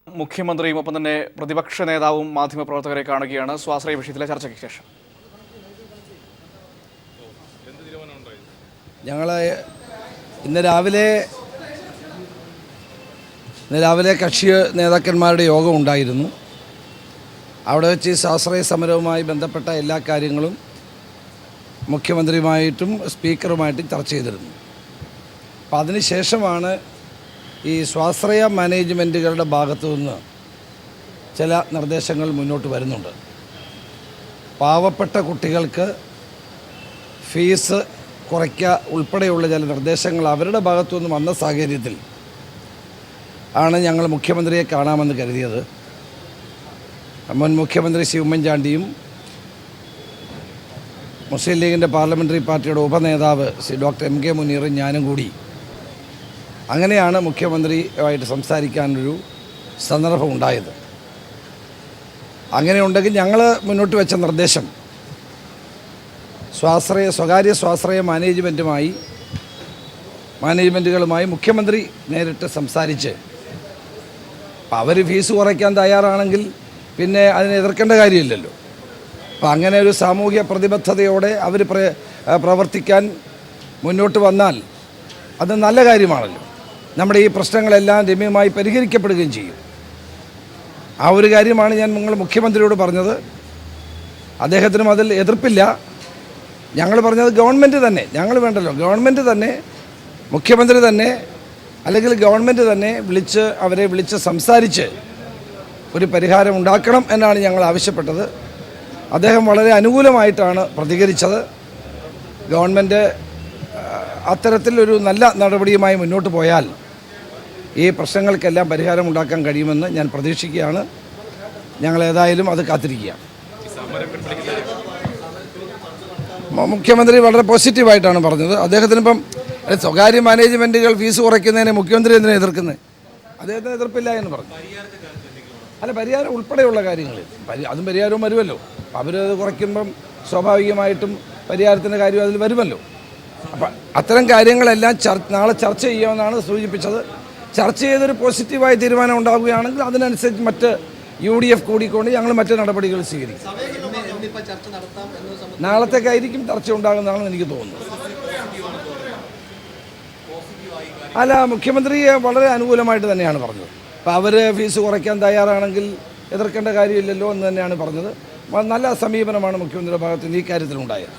മുഖ്യമന്ത്രിയും ഒപ്പം തന്നെ പ്രതിപക്ഷ നേതാവും മാധ്യമപ്രവർത്തകരെ കാണുകയാണ് സ്വാശ്രയ വിഷയത്തിലെ ചർച്ചയ്ക്ക് ശേഷം. ഞങ്ങൾ ഇന്ന് രാവിലെ കക്ഷി നേതാക്കന്മാരുടെ യോഗം ഉണ്ടായിരുന്നു. അവിടെ വെച്ച് സ്വാശ്രയ സമരവുമായി ബന്ധപ്പെട്ട എല്ലാ കാര്യങ്ങളും മുഖ്യമന്ത്രിയുമായിട്ടും സ്പീക്കറുമായിട്ടും ചർച്ച ചെയ്തിരുന്നു. അപ്പം അതിനുശേഷമാണ് ഈ സ്വാശ്രയ മാനേജ്മെൻറ്റുകളുടെ ഭാഗത്തു നിന്ന് ചില നിർദ്ദേശങ്ങൾ മുന്നോട്ട് വരുന്നുണ്ട്. പാവപ്പെട്ട കുട്ടികൾക്ക് ഫീസ് കുറയ്ക്കുക ഉൾപ്പെടെയുള്ള ചില നിർദ്ദേശങ്ങൾ അവരുടെ ഭാഗത്തു നിന്ന് വന്ന സാഹചര്യത്തിൽ ആണ് ഞങ്ങൾ മുഖ്യമന്ത്രിയെ കാണാമെന്ന് കരുതിയത്. മുൻ മുഖ്യമന്ത്രി ശ്രീ ഉമ്മൻചാണ്ടിയും മുസ്ലിം ലീഗിൻ്റെ പാർലമെൻ്ററി പാർട്ടിയുടെ ഉപനേതാവ് ശ്രീ ഡോക്ടർ എം കെ മുനീറും ഞാനും കൂടി അങ്ങനെയാണ് മുഖ്യമന്ത്രിയുമായിട്ട് സംസാരിക്കാനൊരു സന്ദർഭം ഉണ്ടായത്. അങ്ങനെ ഉണ്ടെങ്കിൽ ഞങ്ങൾ മുന്നോട്ട് വെച്ച നിർദ്ദേശം സ്വകാര്യ സ്വാശ്രയ മാനേജ്മെൻറ്റുകളുമായി മുഖ്യമന്ത്രി നേരിട്ട് സംസാരിച്ച് അവർ ഫീസ് കുറയ്ക്കാൻ തയ്യാറാണെങ്കിൽ പിന്നെ അതിനെ എതിർക്കേണ്ട കാര്യമില്ലല്ലോ. അപ്പം അങ്ങനെ ഒരു സാമൂഹ്യ പ്രതിബദ്ധതയോടെ അവർ പ്രവർത്തിക്കാൻ മുന്നോട്ട് വന്നാൽ അത് നല്ല കാര്യമാണല്ലോ. നമ്മുടെ ഈ പ്രശ്നങ്ങളെല്ലാം രമ്യമായി പരിഹരിക്കപ്പെടുകയും ചെയ്യും. ആ ഒരു കാര്യമാണ് ഞാൻ മുഖ്യമന്ത്രിയോട് പറഞ്ഞത്. അദ്ദേഹത്തിനും അതിൽ എതിർപ്പില്ല. ഞങ്ങൾ പറഞ്ഞത് ഗവൺമെൻറ് തന്നെ, ഞങ്ങൾ വേണ്ടല്ലോ, ഗവൺമെൻറ് തന്നെ, മുഖ്യമന്ത്രി തന്നെ അല്ലെങ്കിൽ ഗവൺമെൻറ് തന്നെ അവരെ വിളിച്ച് സംസാരിച്ച് ഒരു പരിഹാരം ഉണ്ടാക്കണം എന്നാണ് ഞങ്ങൾ ആവശ്യപ്പെട്ടത്. അദ്ദേഹം വളരെ അനുകൂലമായിട്ടാണ് പ്രതികരിച്ചത്. ഗവൺമെൻറ് അത്തരത്തിലൊരു നല്ല നടപടിയുമായി മുന്നോട്ട് പോയാൽ ഈ പ്രശ്നങ്ങൾക്കെല്ലാം പരിഹാരം ഉണ്ടാക്കാൻ കഴിയുമെന്ന് ഞാൻ പ്രതീക്ഷിക്കുകയാണ്. ഞങ്ങൾ ഏതായാലും അത് കാത്തിരിക്കുക. മുഖ്യമന്ത്രി വളരെ പോസിറ്റീവായിട്ടാണ് പറഞ്ഞത്. അദ്ദേഹത്തിനിപ്പം സ്വകാര്യ മാനേജ്മെൻറ്റുകൾ ഫീസ് കുറയ്ക്കുന്നതിനെ മുഖ്യമന്ത്രി എന്തിനാണ് എതിർക്കുന്നത്? അദ്ദേഹത്തിന് എതിർപ്പില്ല എന്ന് പറഞ്ഞു. അല്ല, പരിഹാരം ഉൾപ്പെടെയുള്ള കാര്യങ്ങൾ അതും പരിഹാരവും വരുമല്ലോ. അവരത് കുറയ്ക്കുമ്പം സ്വാഭാവികമായിട്ടും പരിഹാരത്തിൻ്റെ കാര്യം അതിൽ വരുമല്ലോ. അപ്പം അത്തരം കാര്യങ്ങളെല്ലാം നാളെ ചർച്ച ചെയ്യാമെന്നാണ് സൂചിപ്പിച്ചത്. ചർച്ച ചെയ്തൊരു പോസിറ്റീവായ തീരുമാനം ഉണ്ടാവുകയാണെങ്കിൽ അതിനനുസരിച്ച് മറ്റ് UDF കൂടിക്കൊണ്ട് ഞങ്ങൾ മറ്റ് നടപടികൾ സ്വീകരിക്കും. നാളത്തേക്കായിരിക്കും ചർച്ച ഉണ്ടാകുന്നതാണെന്ന് എനിക്ക് തോന്നുന്നു. അല്ല, മുഖ്യമന്ത്രി വളരെ അനുകൂലമായിട്ട് തന്നെയാണ് പറഞ്ഞത്. അപ്പോൾ അവർ ഫീസ് കുറയ്ക്കാൻ തയ്യാറാണെങ്കിൽ എതിർക്കേണ്ട കാര്യമില്ലല്ലോ എന്ന് തന്നെയാണ് പറഞ്ഞത്. നല്ല സമീപനമാണ് മുഖ്യമന്ത്രിയുടെ ഭാഗത്ത് നിന്ന് ഈ കാര്യത്തിലുണ്ടായത്.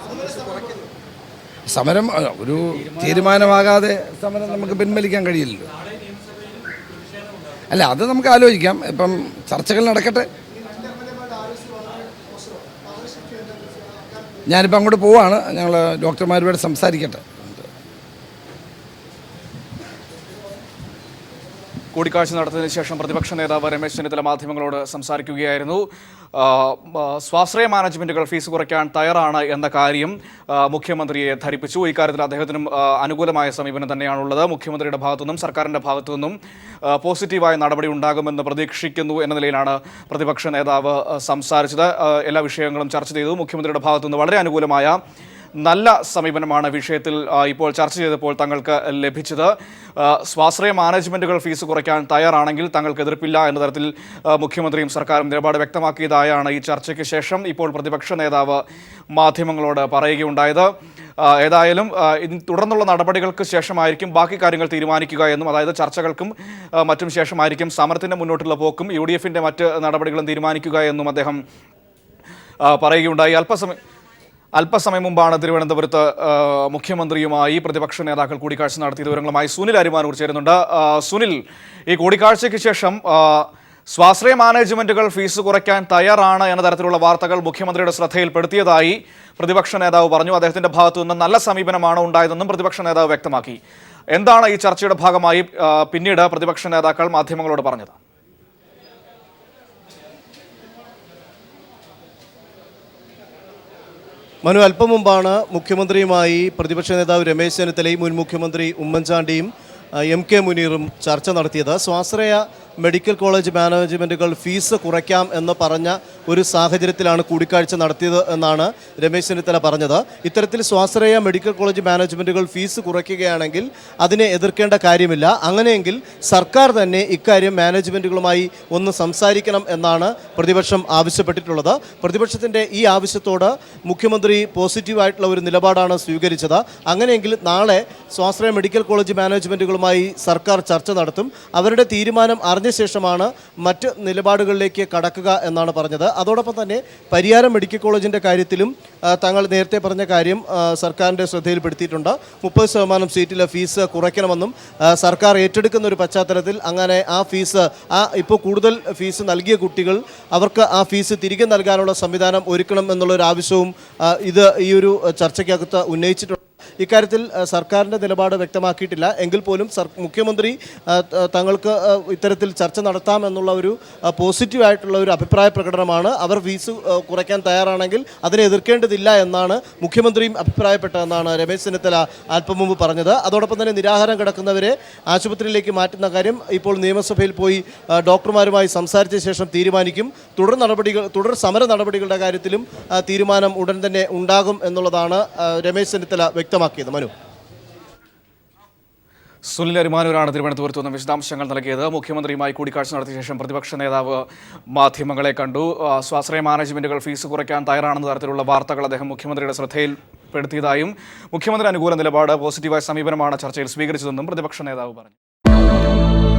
സമരം ഒരു തീരുമാനമാകാതെ സമരം നമുക്ക് പിൻവലിക്കാൻ കഴിയില്ലല്ലോ. അല്ല, അത് നമുക്ക് ആലോചിക്കാം. ഇപ്പം ചർച്ചകൾ നടക്കട്ടെ. ഞാനിപ്പോൾ അങ്ങോട്ട് പോവാണ്. ഞങ്ങൾ ഡോക്ടർമാരുമായിട്ട് സംസാരിക്കട്ടെ. കൂടിക്കാഴ്ച നടത്തിയതിനു ശേഷം പ്രതിപക്ഷ നേതാവ് രമേശ് ചെന്നിത്തല മാധ്യമങ്ങളോട് സംസാരിക്കുകയായിരുന്നു. സ്വാശ്രയ മാനേജ്മെൻറ്റുകൾ ഫീസ് കുറയ്ക്കാൻ തയ്യാറാണ് എന്ന കാര്യം മുഖ്യമന്ത്രിയെ ധരിപ്പിച്ചു. ഇക്കാര്യത്തിൽ അദ്ദേഹത്തിനും അനുകൂലമായ സമീപനം തന്നെയാണുള്ളത്. മുഖ്യമന്ത്രിയുടെ ഭാഗത്തുനിന്നും സർക്കാരിൻ്റെ ഭാഗത്തുനിന്നും പോസിറ്റീവായ നടപടി ഉണ്ടാകുമെന്ന് പ്രതീക്ഷിക്കുന്നു എന്ന നിലയിലാണ് പ്രതിപക്ഷ നേതാവ് സംസാരിച്ചത്. എല്ലാ വിഷയങ്ങളും ചർച്ച ചെയ്തു. മുഖ്യമന്ത്രിയുടെ ഭാഗത്തുനിന്ന് വളരെ അനുകൂലമായ നല്ല സമീപനമാണ് വിഷയത്തിൽ ഇപ്പോൾ ചർച്ച ചെയ്തപ്പോൾ തങ്ങൾക്ക് ലഭിച്ചത്. സ്വാശ്രയ മാനേജ്മെൻറ്റുകൾ ഫീസ് കുറയ്ക്കാൻ തയ്യാറാണെങ്കിൽ തങ്ങൾക്ക് എതിർപ്പില്ല എന്ന തരത്തിൽ മുഖ്യമന്ത്രിയും സർക്കാരും നിലപാട് വ്യക്തമാക്കിയതായാണ് ഈ ചർച്ചയ്ക്ക് ശേഷം ഇപ്പോൾ പ്രതിപക്ഷ നേതാവ് മാധ്യമങ്ങളോട് പറയുകയുണ്ടായത്. ഏതായാലും തുടർന്നുള്ള നടപടികൾക്ക് ശേഷമായിരിക്കും ബാക്കി കാര്യങ്ങൾ തീരുമാനിക്കുക എന്നും, അതായത് ചർച്ചകൾക്കും മറ്റും ശേഷമായിരിക്കും സമരത്തിൻ്റെ മുന്നോട്ടുള്ള പോക്കും UDFൻ്റെ മറ്റ് നടപടികളും തീരുമാനിക്കുക എന്നും അദ്ദേഹം പറയുകയുണ്ടായി. അല്പസമയം മുമ്പാണ് തിരുവനന്തപുരത്ത് മുഖ്യമന്ത്രിയുമായി പ്രതിപക്ഷ നേതാക്കൾ കൂടിക്കാഴ്ച നടത്തിയ വിവരങ്ങളുമായി സുനിൽ അരിമാനൂർ ചേരുന്നുണ്ട്. സുനിൽ, ഈ കൂടിക്കാഴ്ചയ്ക്ക് ശേഷം സ്വാശ്രയ മാനേജ്മെൻറ്റുകൾ ഫീസ് കുറയ്ക്കാൻ തയ്യാറാണ് എന്ന തരത്തിലുള്ള വാർത്തകൾ മുഖ്യമന്ത്രിയുടെ ശ്രദ്ധയിൽപ്പെടുത്തിയതായി പ്രതിപക്ഷ നേതാവ് പറഞ്ഞു. അദ്ദേഹത്തിൻ്റെ ഭാഗത്തു നിന്ന് നല്ല സമീപനമാണ് ഉണ്ടായതെന്നും പ്രതിപക്ഷ നേതാവ് വ്യക്തമാക്കി. എന്താണ് ഈ ചർച്ചയുടെ ഭാഗമായി പിന്നീട് പ്രതിപക്ഷ നേതാക്കൾ മാധ്യമങ്ങളോട് പറഞ്ഞത്? മനു, അല്പം മുമ്പാണ് മുഖ്യമന്ത്രിയുമായി പ്രതിപക്ഷ നേതാവ് രമേശ് ചെന്നിത്തലയും മുൻ മുഖ്യമന്ത്രി ഉമ്മൻചാണ്ടിയും MK മുനീറും ചർച്ച നടത്തിയത്. സ്വാശ്രയ മെഡിക്കൽ കോളേജ് മാനേജ്മെൻറ്റുകൾ ഫീസ് കുറയ്ക്കാം എന്ന് പറഞ്ഞ ഒരു സാഹചര്യത്തിലാണ് കൂടിക്കാഴ്ച നടത്തിയത് എന്നാണ് രമേശ് ചെന്നിത്തല പറഞ്ഞത്. ഇത്തരത്തിൽ സ്വാശ്രയ മെഡിക്കൽ കോളേജ് മാനേജ്മെൻറ്റുകൾ ഫീസ് കുറയ്ക്കുകയാണെങ്കിൽ അതിനെ എതിർക്കേണ്ട കാര്യമില്ല. അങ്ങനെയെങ്കിൽ സർക്കാർ തന്നെ ഇക്കാര്യം മാനേജ്മെൻറ്റുകളുമായി ഒന്ന് സംസാരിക്കണം എന്നാണ് പ്രതിപക്ഷം ആവശ്യപ്പെട്ടിട്ടുള്ളത്. പ്രതിപക്ഷത്തിൻ്റെ ഈ ആവശ്യത്തോട് മുഖ്യമന്ത്രി പോസിറ്റീവായിട്ടുള്ള ഒരു നിലപാടാണ് സ്വീകരിച്ചത്. അങ്ങനെയെങ്കിൽ നാളെ സ്വാശ്രയ മെഡിക്കൽ കോളേജ് മാനേജ്മെൻറ്റുകളുമായി സർക്കാർ ചർച്ച നടത്തും. അവരുടെ തീരുമാനം അറിഞ്ഞ ശേഷമാണ് മറ്റ് നിലപാടുകളിലേക്ക് കടക്കുക എന്നാണ് പറഞ്ഞത്. അതോടൊപ്പം തന്നെ പരിയാരം മെഡിക്കൽ കോളേജിൻ്റെ കാര്യത്തിലും തങ്ങൾ നേരത്തെ പറഞ്ഞ കാര്യം സർക്കാരിൻ്റെ ശ്രദ്ധയിൽപ്പെടുത്തിയിട്ടുണ്ട്. 30% സീറ്റിലെ ഫീസ് കുറയ്ക്കണമെന്നും സർക്കാർ ഏറ്റെടുക്കുന്ന ഒരു പശ്ചാത്തലത്തിൽ അങ്ങനെ ആ ഫീസ് ഇപ്പോൾ കൂടുതൽ ഫീസ് നൽകിയ കുട്ടികൾ അവർക്ക് ആ ഫീസ് തിരികെ നൽകാനുള്ള സംവിധാനം ഒരുക്കണം എന്നുള്ളൊരു ആവശ്യവും ഈ ഒരു ചർച്ചയ്ക്കകത്ത് ഉന്നയിച്ചിട്ടുണ്ട്. ഇക്കാര്യത്തിൽ സർക്കാരിൻ്റെ നിലപാട് വ്യക്തമാക്കിയിട്ടില്ല. എങ്കിൽ പോലും മുഖ്യമന്ത്രി തങ്ങൾക്ക് ഇത്തരത്തിൽ ചർച്ച നടത്താമെന്നുള്ള ഒരു പോസിറ്റീവായിട്ടുള്ള ഒരു അഭിപ്രായ പ്രകടനമാണ്. അവർ ഫീസ് കുറയ്ക്കാൻ തയ്യാറാണെങ്കിൽ അതിനെ എതിർക്കേണ്ടതില്ല എന്നാണ് മുഖ്യമന്ത്രിയും അഭിപ്രായപ്പെട്ടതെന്നാണ് രമേശ് ചെന്നിത്തല അല്പം മുമ്പ് പറഞ്ഞത്. അതോടൊപ്പം തന്നെ നിരാഹാരം കിടക്കുന്നവരെ ആശുപത്രിയിലേക്ക് മാറ്റുന്ന കാര്യം ഇപ്പോൾ നിയമസഭയിൽ പോയി ഡോക്ടർമാരുമായി സംസാരിച്ച ശേഷം തീരുമാനിക്കും. തുടർ സമര നടപടികളുടെ കാര്യത്തിലും തീരുമാനം ഉടൻ തന്നെ ഉണ്ടാകും എന്നുള്ളതാണ് രമേശ് ചെന്നിത്തല വ്യക്തമാക്കിയത്. മനു, സുനിൽ അരിമാനൂരാണ് തിരുവനന്തപുരത്ത് നിന്ന് വിശദാംശങ്ങൾ നൽകിയത്. മുഖ്യമന്ത്രിയുമായി കൂടിക്കാഴ്ച നടത്തിയ ശേഷം പ്രതിപക്ഷ നേതാവ് മാധ്യമങ്ങളെ കണ്ടു. സ്വാശ്രയ മാനേജ്മെന്റുകൾ ഫീസ് കുറയ്ക്കാൻ തയ്യാറാണെന്ന തരത്തിലുള്ള വാർത്തകൾ അദ്ദേഹം മുഖ്യമന്ത്രിയുടെ ശ്രദ്ധയിൽപ്പെടുത്തിയതായും മുഖ്യമന്ത്രി അനുകൂല നിലപാട് പോസിറ്റീവായ സമീപനമാണ് ചർച്ചയിൽ സ്വീകരിച്ചതെന്നും പ്രതിപക്ഷ നേതാവ് പറഞ്ഞു.